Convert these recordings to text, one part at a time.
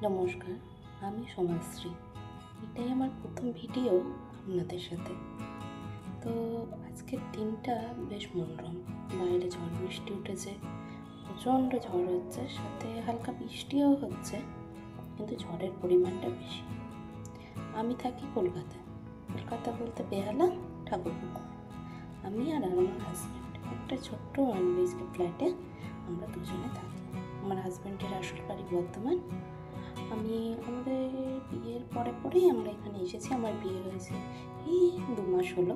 নমস্কার, আমি সমাজশ্রী। এটাই আমার প্রথম ভিডিও আপনাদের সাথে। তো আজকের দিনটা বেশ মনোরম। বাইরে ঝড় বৃষ্টি উঠেছে, প্রচণ্ড ঝড় হচ্ছে, সাথে হালকা বৃষ্টিও হচ্ছে, কিন্তু ঝড়ের পরিমাণটা বেশি। আমি থাকি কলকাতায়। কলকাতা বলতে বেহালা, ঠাকুরপুকুর। আমি আর আমার হাজব্যান্ড একটা ছোট্ট 1 BHK ফ্ল্যাটে আমরা দুজনে থাকি। আমার হাজব্যান্ডের আসল বাড়ি বর্ধমান। আমাদের বিয়ের পরেই আমরা এখানে এসেছি। আমার বিয়ে হয়েছে এই 2 মাস হলো।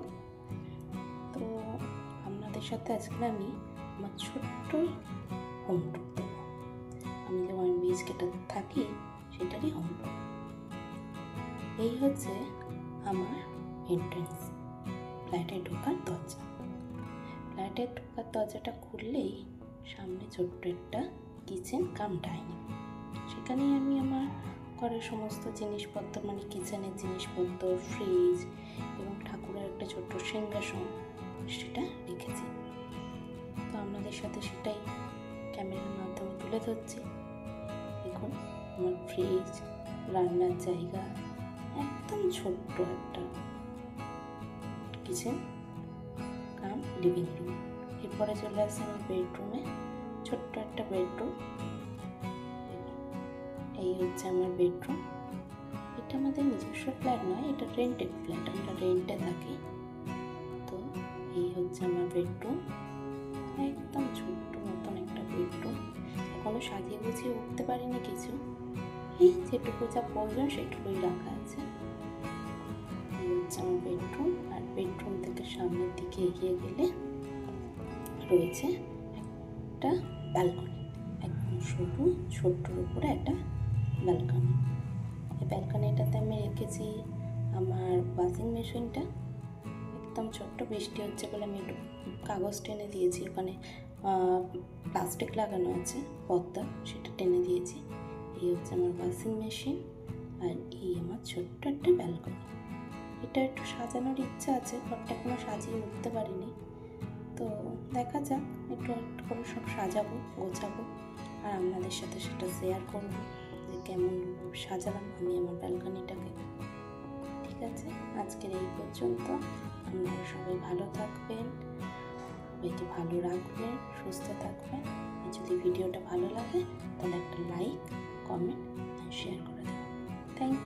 তো আপনাদের সাথে আজকে আমি আমার ছোট্ট হোম ট্যুর দেবো। আমি যে 1 BHKটা থাকি সেটারই হোম ট্যুর। এই হচ্ছে আমার এন্ট্রেন্স, ফ্ল্যাটে ঢোকার দরজা। ফ্ল্যাটে ঢোকার দরজাটা খুললেই সামনে ছোট্ট একটা কিচেন কাম ডাইনিং। সেখানেই আমি আমার ঘরের সমস্ত জিনিসপত্র, মানে কিচেনের জিনিসপত্র, ফ্রিজ এবং ঠাকুরের একটা ছোট্ট সিংহাসন সেটা রেখেছি। তো আপনাদের সাথে সেটাই ক্যামেরার মাধ্যমে তুলে ধরছি। দেখুন আমার ফ্রিজ, রান্নার জায়গা, একদম ছোট্ট একটা কিচেন কাম লিভিং রুম। এরপরে চলে আসছে আমার বেডরুমে, ছোট্ট একটা বেডরুম। এই হচ্ছে আমার বেডরুম। এটা আমাদের নিজস্ব ফ্ল্যাট নয়, এটা রেন্টেড ফ্ল্যাট, আমরা রেন্টে থাকি। তো এই হচ্ছে আমার বেডরুম, একদম ছোট্ট মতন একটা বেডরুম। এখনো সাজিয়ে গুছিয়ে উঠতে পারিনি কিছু, এই যেটুকু যা প্রয়োজন সেটুকুই রাখা আছে। এই হচ্ছে আমার বেডরুম। আর বেডরুম থেকে সামনের দিকে এগিয়ে গেলে রয়েছে একটা ব্যালকনি, একদম সরু ছোট্টর উপরে একটা ব্যালকনি। এই ব্যালকনিটাতে আমি রেখেছি আমার ওয়াশিং মেশিনটা। একদম ছোট্ট, বৃষ্টি হচ্ছে বলে আমি একটু কাগজ টেনে দিয়েছি, ওখানে প্লাস্টিক লাগানো আছে পর্দা, সেটা টেনে দিয়েছি। এই হচ্ছে আমার ওয়াশিং মেশিন, আর এই আমার ছোট্ট একটা ব্যালকনি। এটা একটু সাজানোর ইচ্ছা আছে, ঘরটা এখনো সাজিয়ে উঠতে পারিনি। তো দেখা যাক, একটু একটু করে সব সাজাবো, গোছাবো, আর আপনাদের সাথে সেটা শেয়ার করবো যে কেমন সাজালাম আমি আমার ব্যালকনিটাকে। ঠিক আছে, আজকের এই পর্যন্ত। আপনারা সবাই ভালো থাকবেন, সবাইকে ভালো রাখবেন, সুস্থ থাকবেন। আর যদি ভিডিওটা ভালো লাগে তাহলে একটা লাইক, কমেন্ট, শেয়ার করে দেবেন। Thank you.